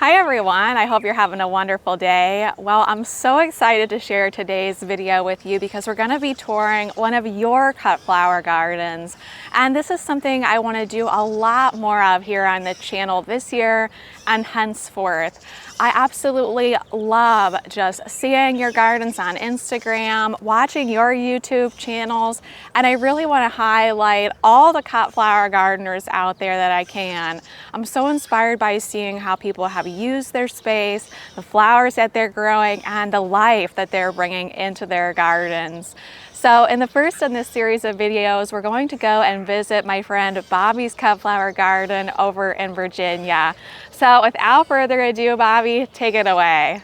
Hi everyone, I hope you're having a wonderful day. Well, I'm so excited to share today's video with you because we're going to be touring one of your cut flower gardens. And this is something I want to do a lot more of here on the channel this year and henceforth. I absolutely love just seeing your gardens on Instagram, watching your YouTube channels, and I really want to highlight all the cut flower gardeners out there that I can. I'm so inspired by seeing how people have used their space, the flowers that they're growing, and the life that they're bringing into their gardens. So in the first in this series of videos, we're going to go and visit my friend Bobby's cut flower garden over in Virginia. So without further ado, Bobby, take it away.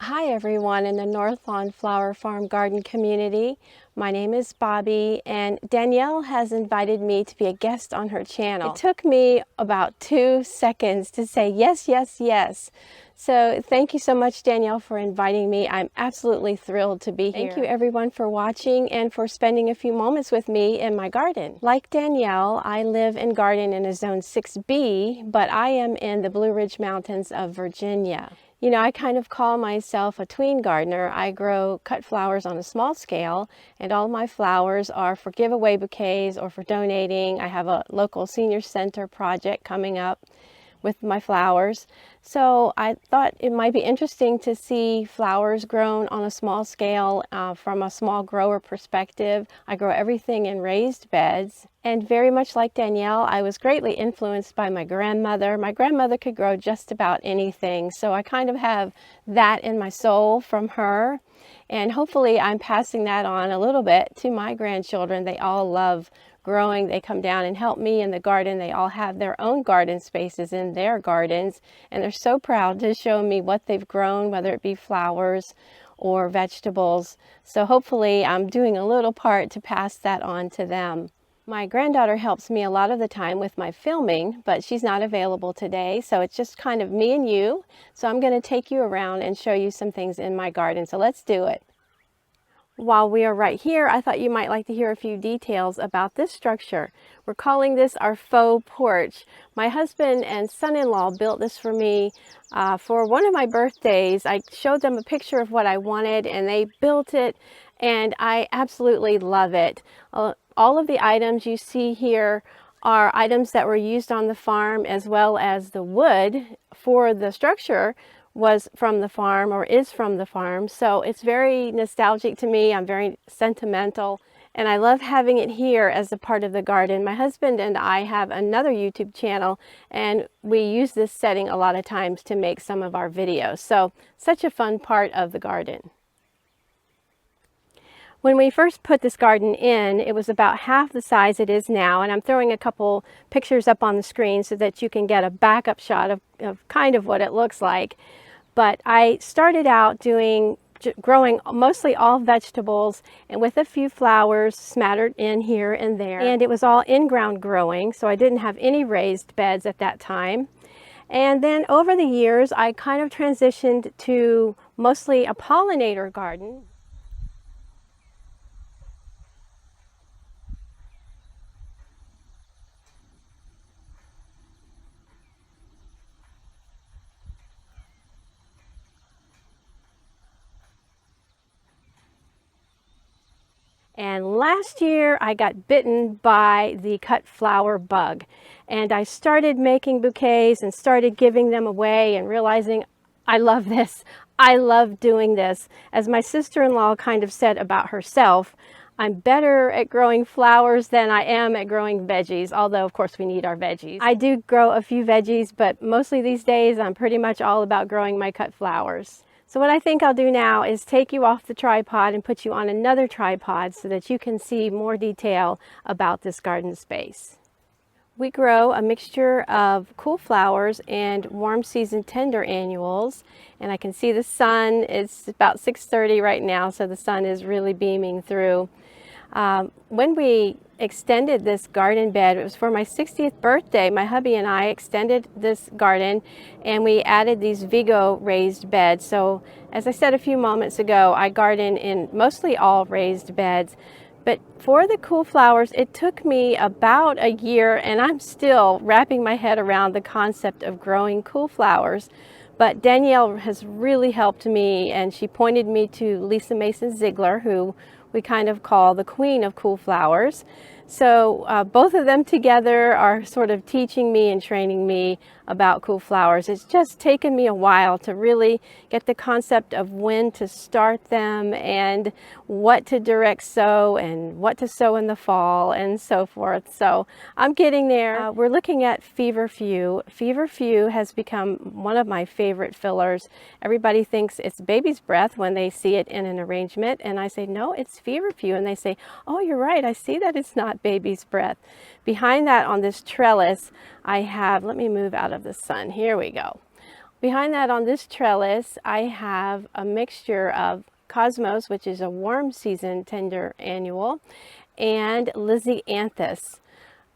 Hi everyone in the North Lawn Flower Farm Garden community. My name is Bobby and Danielle has invited me to be a guest on her channel. It took me about 2 seconds to say yes, yes, yes. So thank you so much, Danielle, for inviting me. I'm absolutely thrilled to be here. Thank you everyone for watching and for spending a few moments with me in my garden. Like Danielle, I live and garden in a zone 6B, but I am in the Blue Ridge Mountains of Virginia. You know, I kind of call myself a tween gardener. I grow cut flowers on a small scale, and all my flowers are for giveaway bouquets or for donating. I have a local senior center project coming up with my flowers. So I thought it might be interesting to see flowers grown on a small scale from a small grower perspective. I grow everything in raised beds. And very much like Danielle, I was greatly influenced by my grandmother. My grandmother could grow just about anything. So I kind of have that in my soul from her. And hopefully I'm passing that on a little bit to my grandchildren. They all love growing. They come down and help me in the garden. They all have their own garden spaces in their gardens, and they're so proud to show me what they've grown, whether it be flowers or vegetables. So hopefully I'm doing a little part to pass that on to them. My granddaughter helps me a lot of the time with my filming, but she's not available today, so it's just kind of me and you. So I'm going to take you around and show you some things in my garden. So let's do it. While we are right here, I thought you might like to hear a few details about this structure. We're calling this our faux porch. My husband and son-in-law built this for me for one of my birthdays. I showed them a picture of what I wanted and they built it, and I absolutely love it. All of the items you see here are items that were used on the farm, as well as the wood for the structure was from the farm or is from the farm. So it's very nostalgic to me. I'm very sentimental and I love having it here as a part of the garden. My husband and I have another YouTube channel and we use this setting a lot of times to make some of our videos. So such a fun part of the garden. When we first put this garden in, it was about half the size it is now, and I'm throwing a couple pictures up on the screen so that you can get a backup shot of kind of what it looks like. But I started out growing mostly all vegetables and with a few flowers smattered in here and there. And it was all in-ground growing, so I didn't have any raised beds at that time. And then over the years, I kind of transitioned to mostly a pollinator garden. And last year I got bitten by the cut flower bug, and I started making bouquets and started giving them away and realizing I love this. I love doing this. As my sister-in-law kind of said about herself, I'm better at growing flowers than I am at growing veggies, although of course we need our veggies. I do grow a few veggies, but mostly these days I'm pretty much all about growing my cut flowers. So what I think I'll do now is take you off the tripod and put you on another tripod so that you can see more detail about this garden space. We grow a mixture of cool flowers and warm season tender annuals, and I can see the sun. It's about 6:30 right now, so the sun is really beaming through. When we extended this garden bed, it was for my 60th birthday. My hubby and I extended this garden and we added these Vigo raised beds. So as I said a few moments ago, I garden in mostly all raised beds But for the cool flowers, it took me about a year, and I'm still wrapping my head around the concept of growing cool flowers. But Danielle has really helped me, and she pointed me to Lisa Mason Ziegler, who we kind of call the queen of cool flowers. So both of them together are sort of teaching me and training me about cool flowers. It's just taken me a while to really get the concept of when to start them and what to direct sow and what to sow in the fall and so forth. So I'm getting there. We're looking at Feverfew. Feverfew has become one of my favorite fillers. Everybody thinks it's baby's breath when they see it in an arrangement, and I say, no, it's Feverfew. And they say, oh, you're right, I see that it's not baby's breath. Behind that on this trellis, I have, let me move out of the sun, here we go. Behind that on this trellis, I have a mixture of Cosmos, which is a warm season tender annual, and Lysianthus.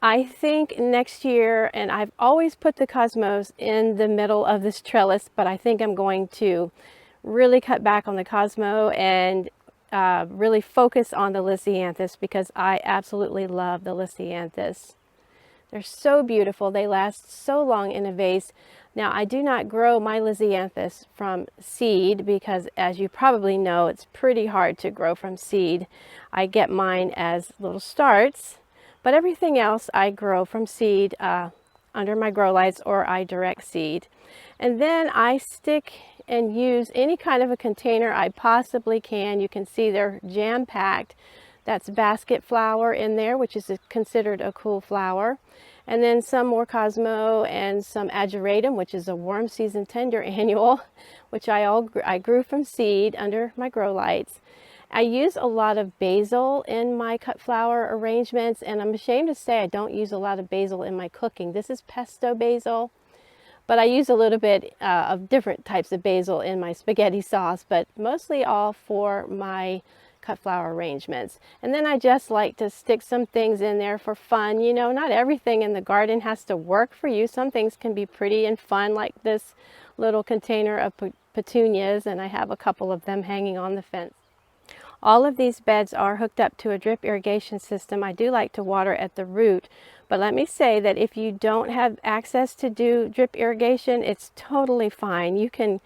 I think next year, and I've always put the Cosmos in the middle of this trellis, but I think I'm going to really cut back on the Cosmo and really focus on the Lysianthus, because I absolutely love the Lysianthus. They're so beautiful. They last so long in a vase. Now, I do not grow my Lysianthus from seed because, as you probably know, it's pretty hard to grow from seed. I get mine as little starts, but everything else I grow from seed under my grow lights, or I direct seed. And then I stick and use any kind of a container I possibly can. You can see they're jam-packed. That's basket flower in there, which is considered a cool flower. And then some more Cosmo and some Ageratum, which is a warm season tender annual, which I grew from seed under my grow lights. I use a lot of basil in my cut flower arrangements, and I'm ashamed to say I don't use a lot of basil in my cooking. This is Pesto Basil, but I use a little bit of different types of basil in my spaghetti sauce, but mostly all for my cut flower arrangements. And then I just like to stick some things in there for fun. You know, not everything in the garden has to work for you. Some things can be pretty and fun, like this little container of petunias, and I have a couple of them hanging on the fence. All of these beds are hooked up to a drip irrigation system. I do like to water at the root, but let me say that if you don't have access to do drip irrigation, it's totally fine. You can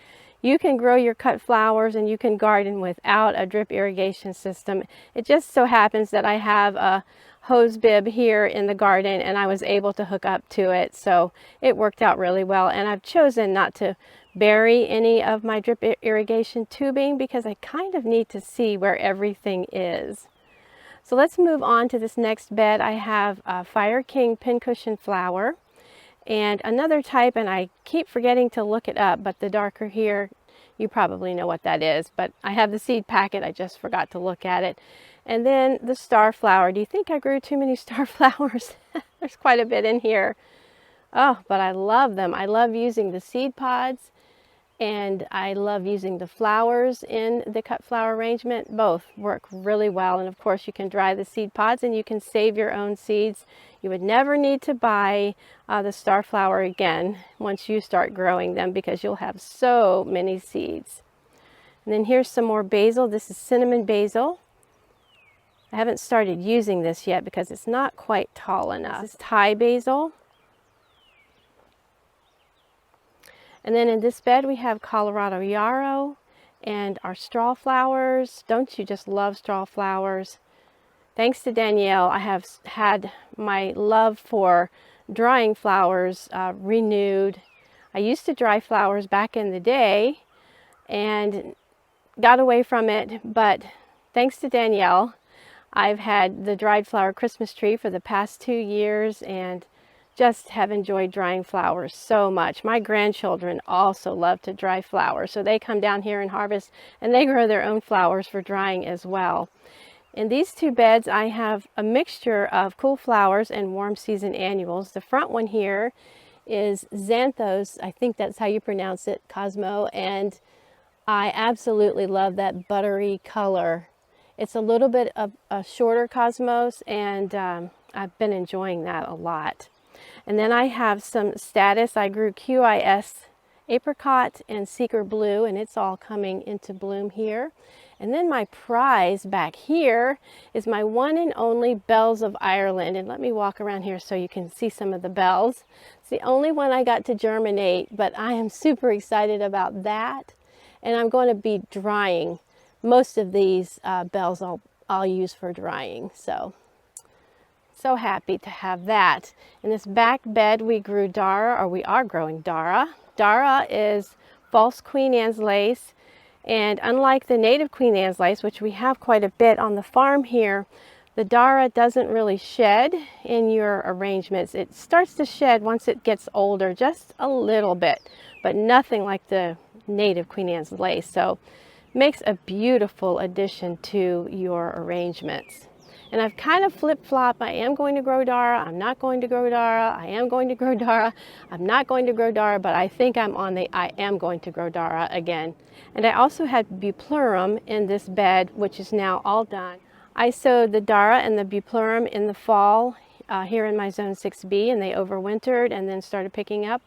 grow your cut flowers and you can garden without a drip irrigation system. It just so happens that I have a hose bib here in the garden and I was able to hook up to it, so it worked out really well. And I've chosen not to bury any of my drip irrigation tubing because I kind of need to see where everything is. So let's move on to this next bed. I have a Fire King pincushion flower and another type, and I keep forgetting to look it up, but the darker here, you probably know what that is, but I have the seed packet, I just forgot to look at it. And then the star flower. Do you think I grew too many star flowers? There's quite a bit in here. Oh, but I love them. I love using the seed pods, and I love using the flowers in the cut flower arrangement. Both work really well, and of course you can dry the seed pods and you can save your own seeds. You would never need to buy the star flower again once you start growing them, because you'll have so many seeds. And then here's some more basil. This is cinnamon basil. I haven't started using this yet because it's not quite tall enough. This is Thai basil. And then in this bed we have Colorado yarrow and our straw flowers. Don't you just love straw flowers? Thanks to Danielle, I have had my love for drying flowers renewed. I used to dry flowers back in the day and got away from it, but thanks to Danielle, I've had the dried flower Christmas tree for the past 2 years and just have enjoyed drying flowers so much. My grandchildren also love to dry flowers, so they come down here and harvest, and they grow their own flowers for drying as well. In these two beds, I have a mixture of cool flowers and warm season annuals. The front one here is Xanthos, I think that's how you pronounce it, Cosmo, and I absolutely love that buttery color. It's a little bit of a shorter Cosmos, and I've been enjoying that a lot. And then I have some Status. I grew QIS apricot and seeker blue, and it's all coming into bloom here. And then my prize back here is my one and only Bells of Ireland. And let me walk around here so you can see some of the bells. It's the only one I got to germinate, but I am super excited about that. And I'm going to be drying most of these bells. I'll use for drying. So happy to have that. In this back bed we grew Dara, or we are growing Dara. Dara is false Queen Anne's lace, and unlike the native Queen Anne's lace, which we have quite a bit on the farm here, the Dara doesn't really shed in your arrangements. It starts to shed once it gets older, just a little bit, but nothing like the native Queen Anne's lace. So makes a beautiful addition to your arrangements. And I've kind of flip-flopped. I am going to grow Dara, I'm not going to grow Dara, I am going to grow Dara, I'm not going to grow Dara, but I think I'm on the I am going to grow Dara again. And I also had Buplurum in this bed, which is now all done. I sowed the Dara and the Buplurum in the fall here in my Zone 6B, and they overwintered and then started picking up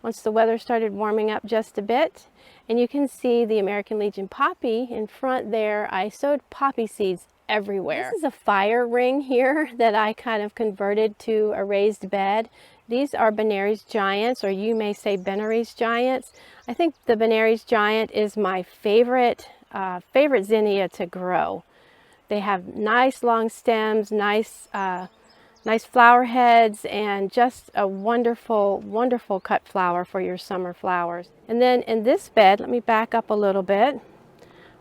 once the weather started warming up just a bit. And you can see the American Legion poppy in front there. I sowed poppy seeds everywhere. This is a fire ring here that I kind of converted to a raised bed. These are Benary's Giants, or you may say Benary's Giants. I think the Benary's Giant is my favorite zinnia to grow. They have nice long stems, nice flower heads, and just a wonderful, wonderful cut flower for your summer flowers. And then in this bed, let me back up a little bit.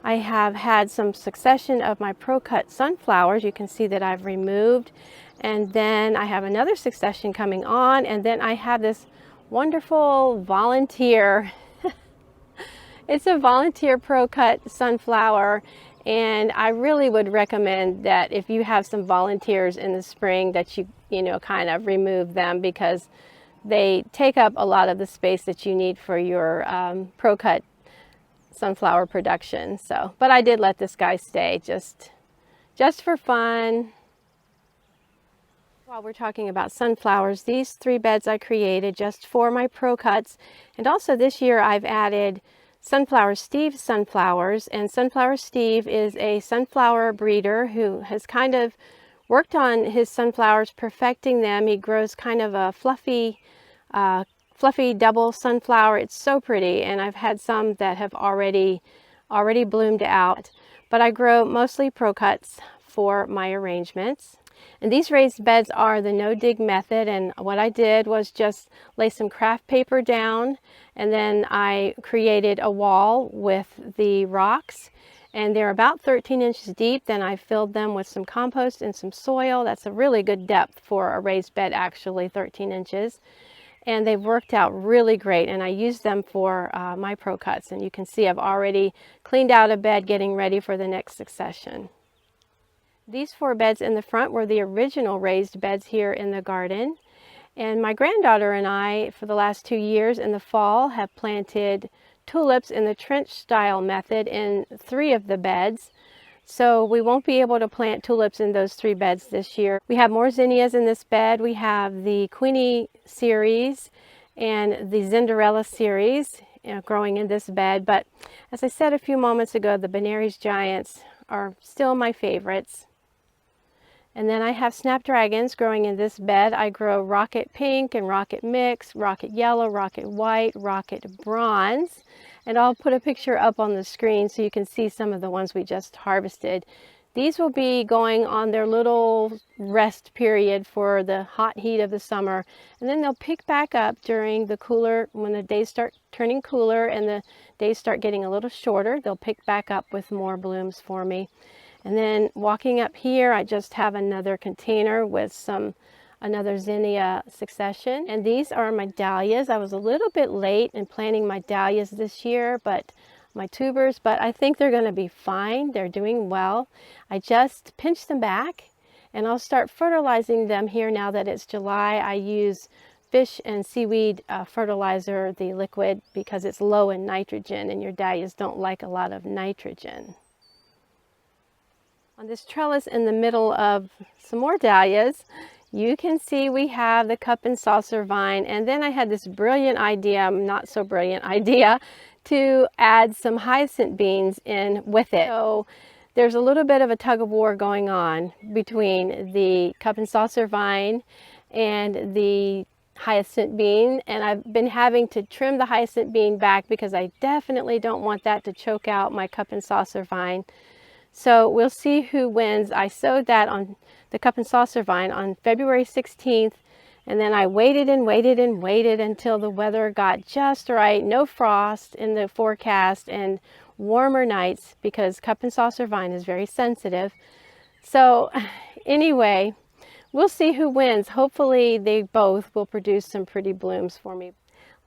I have had some succession of my Pro-Cut sunflowers. You can see that I've removed. And then I have another succession coming on. And then I have this wonderful volunteer. It's a volunteer Pro-Cut sunflower. And I really would recommend that if you have some volunteers in the spring that you kind of remove them, because they take up a lot of the space that you need for your Pro-Cut sunflower production. But I did let this guy stay just for fun. While we're talking about sunflowers, these 3 beds I created just for my Pro-Cuts, and also this year I've added Sunflower Steve sunflowers. And Sunflower Steve is a sunflower breeder who has kind of worked on his sunflowers, perfecting them. He grows kind of a fluffy double sunflower. It's so pretty, and I've had some that have already bloomed out. But I grow mostly Pro-Cuts for my arrangements. And these raised beds are the no-dig method, and what I did was just lay some craft paper down, and then I created a wall with the rocks, and they're about 13 inches deep. Then I filled them with some compost and some soil. That's a really good depth for a raised bed, actually, 13 inches. And they've worked out really great, and I used them for my Pro-Cuts. And you can see I've already cleaned out a bed, getting ready for the next succession. These 4 beds in the front were the original raised beds here in the garden. And my granddaughter and I, for the last 2 years in the fall, have planted tulips in the trench style method in 3 of the beds. So we won't be able to plant tulips in those 3 beds this year. We have more zinnias in this bed. We have the Queenie series and the Zinderella series growing in this bed. But as I said a few moments ago, the Benary's Giants are still my favorites. And then I have Snapdragons growing in this bed. I grow Rocket Pink and Rocket Mix, Rocket Yellow, Rocket White, Rocket Bronze. And I'll put a picture up on the screen so you can see some of the ones we just harvested. These will be going on their little rest period for the hot heat of the summer. And then they'll pick back up during the cooler, when the days start turning cooler and the days start getting a little shorter. They'll pick back up with more blooms for me. And then walking up here, I just have another container with another zinnia succession. And these are my dahlias. I was a little bit late in planting my dahlias this year, but my tubers, but I think they're going to be fine. They're doing well. I just pinched them back, and I'll start fertilizing them here now that it's July. I use fish and seaweed fertilizer, the liquid, because it's low in nitrogen, and your dahlias don't like a lot of nitrogen. On this trellis in the middle of some more dahlias, you can see we have the cup and saucer vine, and then I had this brilliant idea, not so brilliant idea, to add some hyacinth beans in with it. So there's a little bit of a tug of war going on between the cup and saucer vine and the hyacinth bean, and I've been having to trim the hyacinth bean back because I definitely don't want that to choke out my cup and saucer vine. So we'll see who wins. I sowed that on the cup and saucer vine on February 16th, and then I waited and waited and waited until the weather got just right, no frost in the forecast and warmer nights, because cup and saucer vine is very sensitive. So anyway, we'll see who wins. Hopefully they both will produce some pretty blooms for me.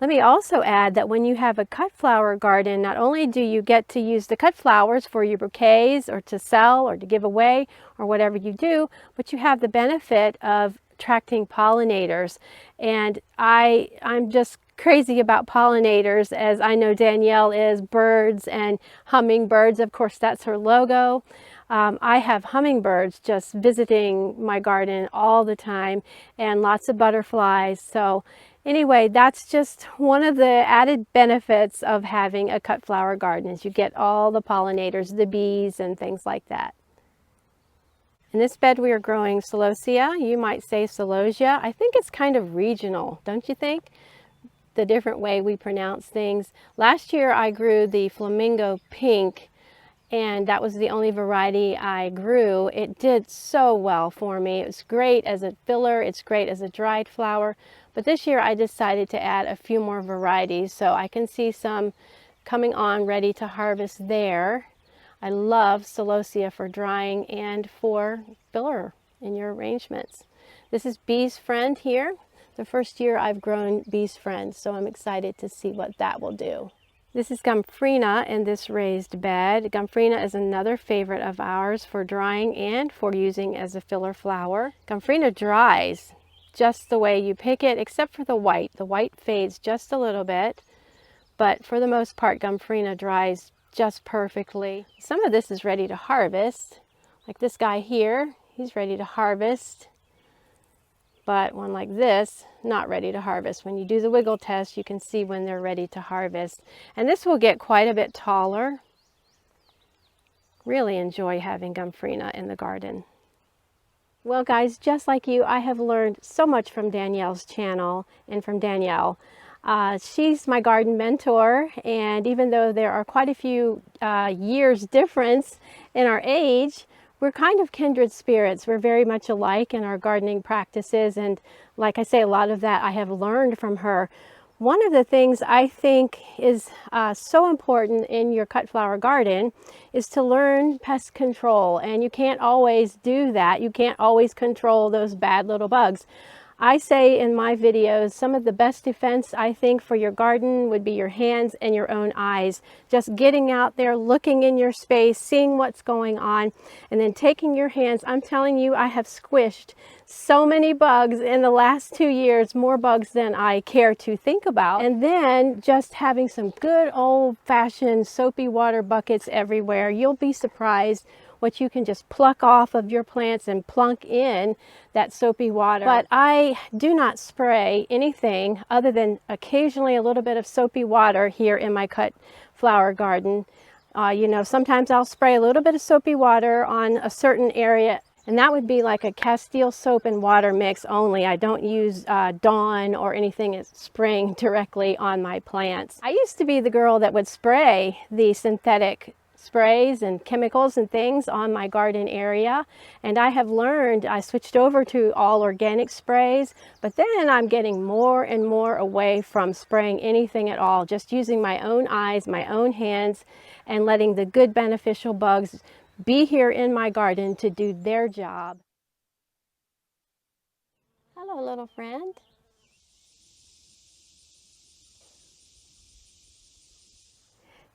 Let me also add that when you have a cut flower garden, not only do you get to use the cut flowers for your bouquets or to sell or to give away or whatever you do, but you have the benefit of attracting pollinators. And I'm just crazy about pollinators, as I know Danielle is. Birds and hummingbirds, of course, that's her logo. I have hummingbirds just visiting my garden all the time, and lots of butterflies. So anyway, that's just one of the added benefits of having a cut flower garden, is you get all the pollinators, the bees and things like that. In this bed we are growing Celosia. You might say Celosia. I think it's kind of regional, don't you think? The different way we pronounce things. Last year I grew the flamingo pink, and that was the only variety I grew. It did so well for me. It was great as a filler, it's great as a dried flower. But this year I decided to add a few more varieties, so I can see some coming on ready to harvest there. I love Celosia for drying and for filler in your arrangements. This is Bee's Friend here. The first year I've grown Bee's Friend, so I'm excited to see what that will do. This is Gumprina in this raised bed. Gumprina is another favorite of ours for drying and for using as a filler flower. Gumprina dries just the way you pick it, except for the white. The white fades just a little bit, but for the most part, Gumprina dries just perfectly. Some of this is ready to harvest, like this guy here, he's ready to harvest. But one like this, not ready to harvest. When you do the wiggle test, you can see when they're ready to harvest. And this will get quite a bit taller. Really enjoy having Gumprina in the garden. Well guys, just like you, I have learned so much from Danielle's channel and from Danielle. She's my garden mentor, and even though there are quite a few years difference in our age, we're kind of kindred spirits. We're very much alike in our gardening practices, and like I say, a lot of that I have learned from her. One of the things I think is so important in your cut flower garden is to learn pest control, and you can't always do that. You can't always control those bad little bugs. I say in my videos, some of the best defense I think for your garden would be your hands and your own eyes. Just getting out there, looking in your space, seeing what's going on, and then taking your hands. I'm telling you, I have squished so many bugs in the last 2 years, more bugs than I care to think about. And then just having some good old-fashioned soapy water buckets everywhere. You'll be surprised what you can just pluck off of your plants and plunk in that soapy water. But I do not spray anything other than occasionally a little bit of soapy water here in my cut flower garden. You know, sometimes I'll spray a little bit of soapy water on a certain area, and that would be like a Castile soap and water mix only. I don't use Dawn or anything that's spraying directly on my plants. I used to be the girl that would spray the synthetic sprays and chemicals and things on my garden area, and I have learned, I switched over to all organic sprays, but then I'm getting more and more away from spraying anything at all, just using my own eyes, my own hands, and letting the good beneficial bugs be here in my garden to do their job. Hello, little friend.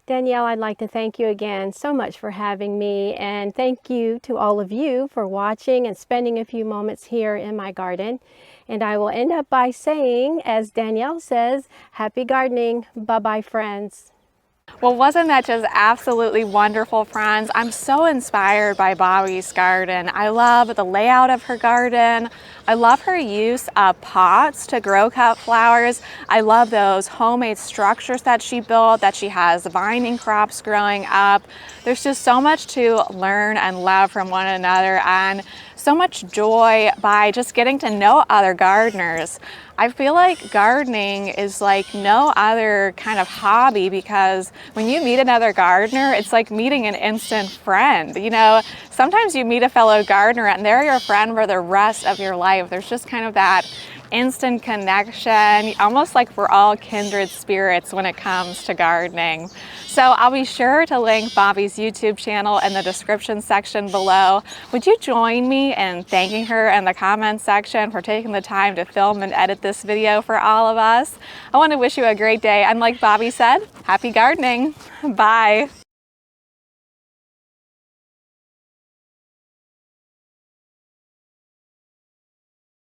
Danielle, I'd like to thank you again so much for having me, and thank you to all of you for watching and spending a few moments here in my garden. And I will end up by saying, as Danielle says, happy gardening. Bye-bye, friends. Well, wasn't that just absolutely wonderful, friends? I'm so inspired by Bobby's garden. I love the layout of her garden. I love her use of pots to grow cut flowers. I love those homemade structures that she built, that she has vining crops growing up. There's just so much to learn and love from one another, and so much joy by just getting to know other gardeners. I feel like gardening is like no other kind of hobby, because when you meet another gardener, it's like meeting an instant friend. You know, sometimes you meet a fellow gardener and they're your friend for the rest of your life. There's just kind of that instant connection, almost like we're all kindred spirits when it comes to gardening. So I'll be sure to link Bobby's YouTube channel in the description section below. Would you join me in thanking her in the comments section for taking the time to film and edit this video for all of us? I want to wish you a great day, and like Bobby said, happy gardening. Bye.